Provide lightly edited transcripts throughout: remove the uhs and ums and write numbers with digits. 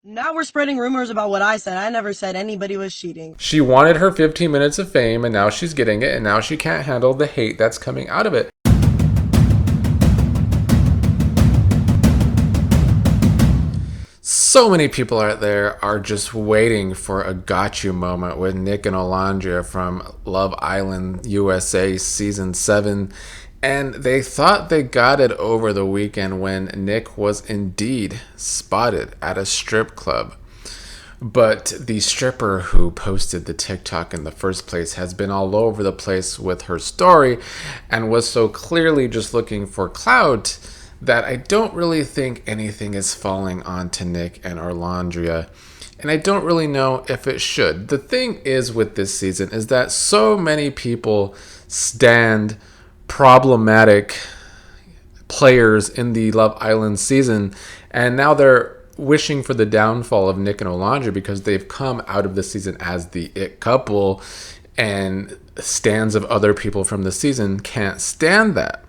Now we're spreading rumors about what I said. I never said anybody was cheating. She wanted her 15 minutes of fame, and now she's getting it, and now she can't handle the hate that's coming out of it. So many people out there are just waiting for a got you moment with Nic and Olandria from Love Island USA season 7. And they thought they got it over the weekend when Nic was indeed spotted at a strip club. But the stripper who posted the TikTok in the first place has been all over the place with her story and was so clearly just looking for clout that I don't really think anything is falling onto Nic and Olandria. And I don't really know if it should. The thing is with this season is that so many people stand problematic players in the Love Island season, and now they're wishing for the downfall of Nic and Olandria because they've come out of the season as the it couple, and stands of other people from the season can't stand that.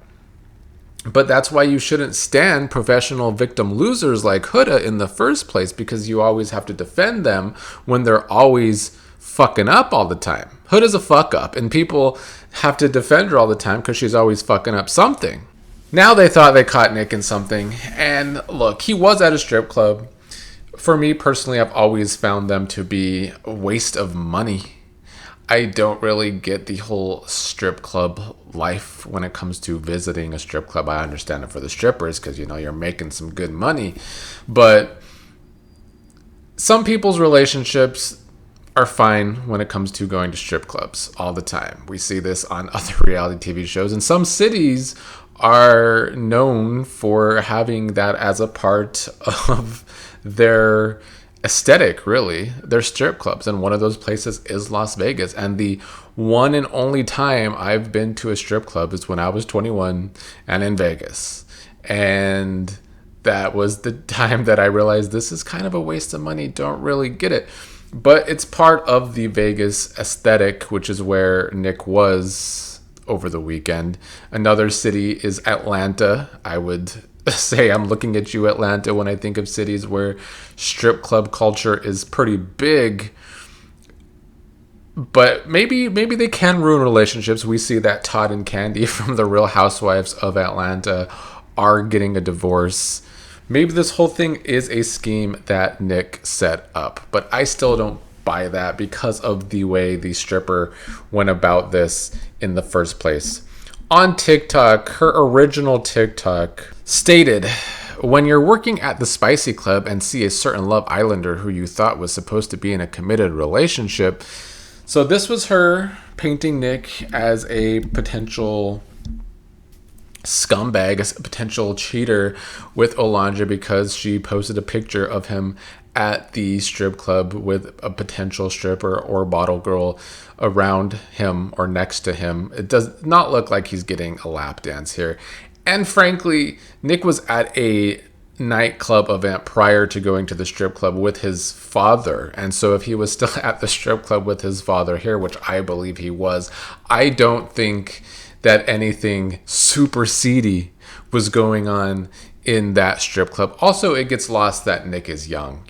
But that's why you shouldn't stand professional victim losers like Huda in the first place, because you always have to defend them when they're always fucking up all the time. Huda's a fuck up, and people have to defend her all the time because she's always fucking up something. Now they thought they caught Nic in something, and look, he was at a strip club. For me personally, I've always found them to be a waste of money. I don't really get the whole strip club life when it comes to visiting a strip club. I understand it for the strippers because, you're making some good money. But some people's relationships are fine when it comes to going to strip clubs all the time. We see this on other reality TV shows. And some cities are known for having that as a part of their aesthetic, really, their strip clubs, and one of those places is Las Vegas. And the one and only time I've been to a strip club is when I was 21 and in Vegas, and that was the time that I realized this is kind of a waste of money. Don't really get it, but it's part of the Vegas aesthetic, which is where Nic was over the weekend. Another city is Atlanta. I would say I'm looking at you, Atlanta, when I think of cities where strip club culture is pretty big. But maybe they can ruin relationships. We see that Todd and Candy from the Real Housewives of Atlanta are getting a divorce. Maybe this whole thing is a scheme that Nic set up, but I still don't buy that because of the way the stripper went about this in the first place. On TikTok, her original TikTok stated, when you're working at the Spicy Club and see a certain Love Islander who you thought was supposed to be in a committed relationship. So this was her painting Nic as a potential scumbag, a potential cheater with Olandria because she posted a picture of him at the strip club with a potential stripper or bottle girl around him or next to him. It does not look like he's getting a lap dance here. And frankly, Nic was at a nightclub event prior to going to the strip club with his father. And so if he was still at the strip club with his father here, which I believe he was, I don't think that anything super seedy was going on in that strip club. Also, it gets lost that Nic is young.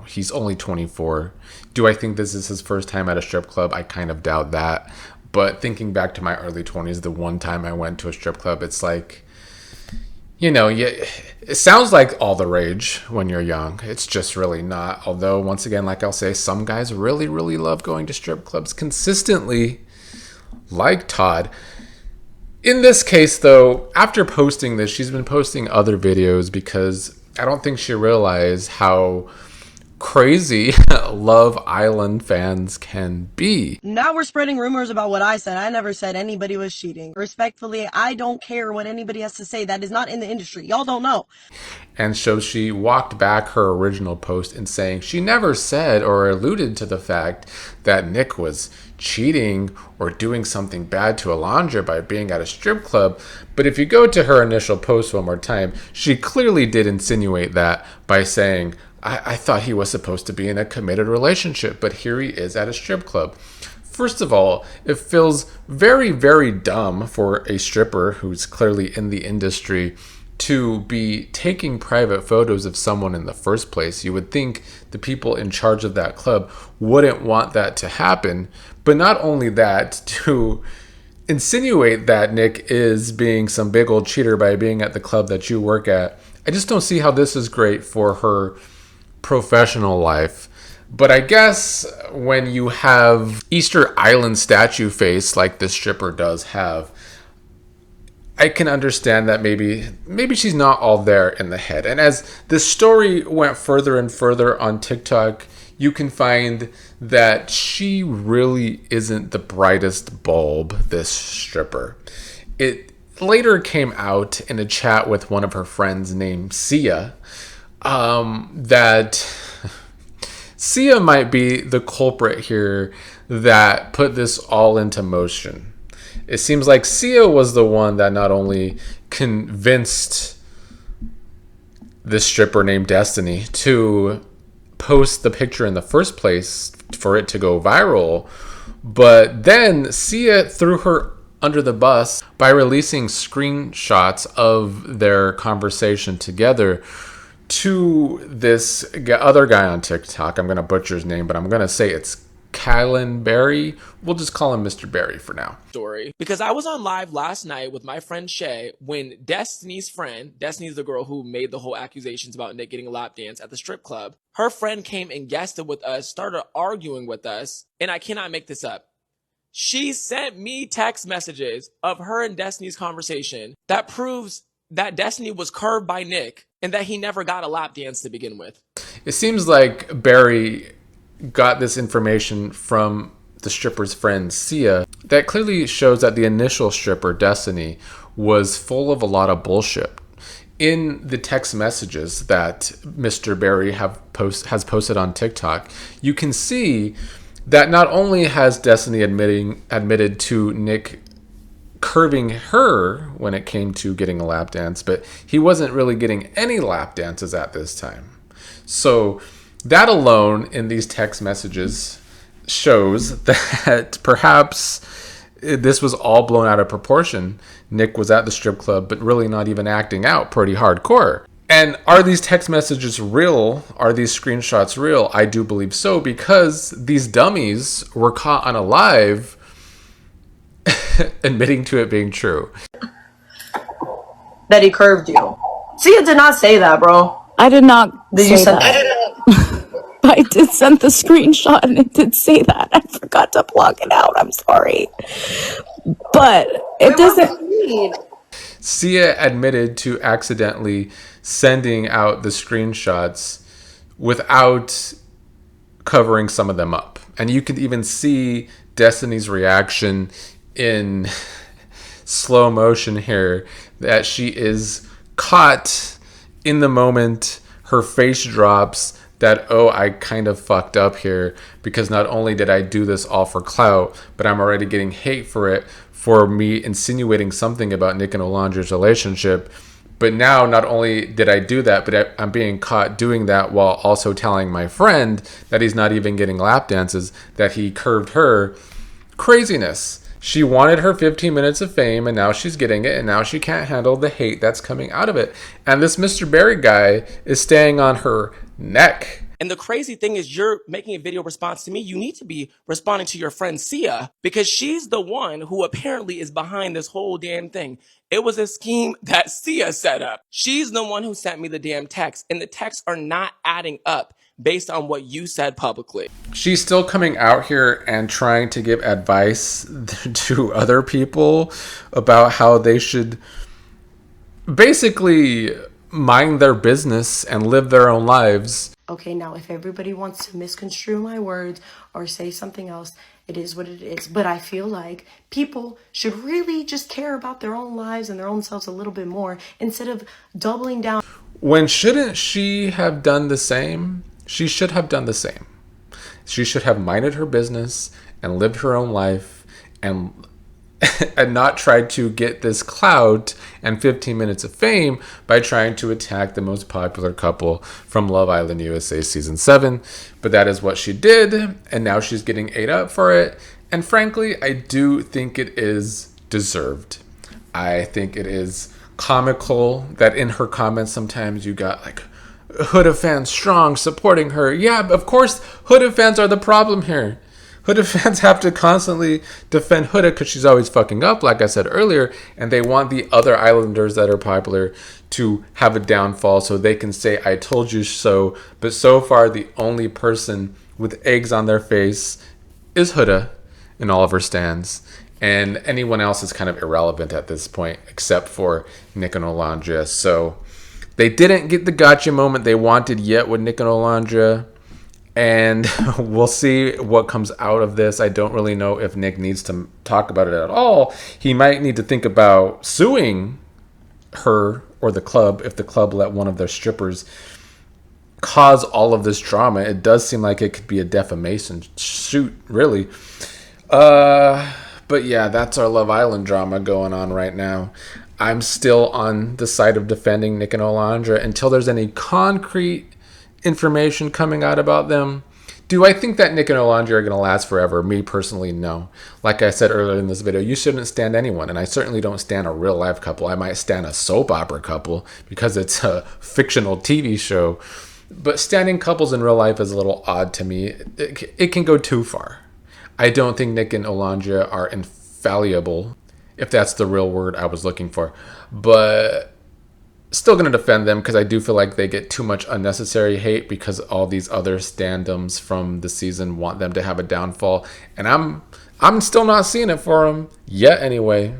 He's only 24. Do I think this is his first time at a strip club? I kind of doubt that. But thinking back to my early 20s, the one time I went to a strip club, it's like, it sounds like all the rage when you're young. It's just really not. Although, once again, like I'll say, some guys really, really love going to strip clubs consistently, like Todd. In this case, though, after posting this, she's been posting other videos because I don't think she realized how crazy Love Island fans can be. Now we're spreading rumors about what I said. I never said anybody was cheating. Respectfully, I don't care what anybody has to say. That is not in the industry. Y'all don't know. And so she walked back her original post in saying she never said or alluded to the fact that Nic was cheating or doing something bad to Olandria by being at a strip club. But if you go to her initial post one more time, she clearly did insinuate that by saying, I thought he was supposed to be in a committed relationship, but here he is at a strip club. First of all, it feels very, very dumb for a stripper who's clearly in the industry to be taking private photos of someone in the first place. You would think the people in charge of that club wouldn't want that to happen. But not only that, to insinuate that Nic is being some big old cheater by being at the club that you work at, I just don't see how this is great for her professional life. But I guess when you have Easter Island statue face like this stripper does have, I can understand that maybe she's not all there in the head. And as the story went further and further on TikTok, you can find that she really isn't the brightest bulb, this stripper. It later came out in a chat with one of her friends named Sia, that Sia might be the culprit here that put this all into motion. It seems like Sia was the one that not only convinced this stripper named Destiny to post the picture in the first place for it to go viral, but then Sia threw her under the bus by releasing screenshots of their conversation together to this other guy on TikTok. I'm going to butcher his name, but I'm going to say it's Kylan Berry. We'll just call him Mr. Berry for now. Story, because I was on live last night with my friend Shay when Destiny's the girl who made the whole accusations about Nic getting a lap dance at the strip club, her friend came and guested with us, started arguing with us, and I cannot make this up. She sent me text messages of her and Destiny's conversation that proves that Destiny was curved by Nic and that he never got a lap dance to begin with. It seems like Barry got this information from the stripper's friend Sia. That clearly shows that the initial stripper, Destiny, was full of a lot of bullshit. In the text messages that Mr. Barry has posted on TikTok, you can see that not only has Destiny admitted to Nic curving her when it came to getting a lap dance, but he wasn't really getting any lap dances at this time. So that alone in these text messages shows that perhaps this was all blown out of proportion. Nic was at the strip club, but really not even acting out pretty hardcore. And are these text messages real? Are these screenshots real? I do believe so, because these dummies were caught on a live admitting to it being true. That he curved you. Sia did not say that, bro. I did not Did say you send that. I did send the screenshot and it did say that. I forgot to block it out. I'm sorry. But it doesn't... Sia admitted to accidentally sending out the screenshots without covering some of them up. And you could even see Destiny's reaction in slow motion here, that she is caught in the moment. Her face drops that, oh, I kind of fucked up here, because not only did I do this all for clout, but I'm already getting hate for it, for me insinuating something about Nic and Olandria's relationship. But now not only did I do that, but I'm being caught doing that while also telling my friend that he's not even getting lap dances, that he curved her. Craziness. She wanted her 15 minutes of fame, and now she's getting it, and now she can't handle the hate that's coming out of it. And this Mr. Barry guy is staying on her neck. And the crazy thing is, you're making a video response to me. You need to be responding to your friend Sia, because she's the one who apparently is behind this whole damn thing. It was a scheme that Sia set up. She's the one who sent me the damn text, and the texts are not adding up based on what you said publicly. She's still coming out here and trying to give advice to other people about how they should basically mind their business and live their own lives. Okay, now if everybody wants to misconstrue my words or say something else, it is what it is. But I feel like people should really just care about their own lives and their own selves a little bit more, instead of doubling down. When shouldn't she have done the same? She should have done the same. She should have minded her business and lived her own life, and and not tried to get this clout and 15 minutes of fame by trying to attack the most popular couple from Love Island USA Season 7. But that is what she did, and now she's getting ate up for it. And frankly, I do think it is deserved. I think it is comical that in her comments sometimes you got like Huda fans strong supporting her. Yeah, of course Huda fans are the problem here. Huda fans have to constantly defend Huda because she's always fucking up, like I said earlier, and they want the other Islanders that are popular to have a downfall so they can say, I told you so. But so far, the only person with eggs on their face is Huda in all of her stands. And anyone else is kind of irrelevant at this point, except for Nic and Olandria. So they didn't get the gotcha moment they wanted yet with Nic and Olandria. And we'll see what comes out of this. I don't really know if Nic needs to talk about it at all. He might need to think about suing her or the club if the club let one of their strippers cause all of this drama. It does seem like it could be a defamation suit, really. But yeah, that's our Love Island drama going on right now. I'm still on the side of defending Nic and Olandria until there's any concrete information coming out about them. Do I think that Nic and Olandria are going to last forever? Me personally, no. Like I said earlier in this video, you shouldn't stand anyone, and I certainly don't stand a real life couple. I might stand a soap opera couple because it's a fictional TV show, but standing couples in real life is a little odd to me. It can go too far. I don't think Nic and Olandria are infallible, if that's the real word I was looking for, but still going to defend them because I do feel like they get too much unnecessary hate because all these other stand-ums from the season want them to have a downfall. And I'm still not seeing it for them yet anyway.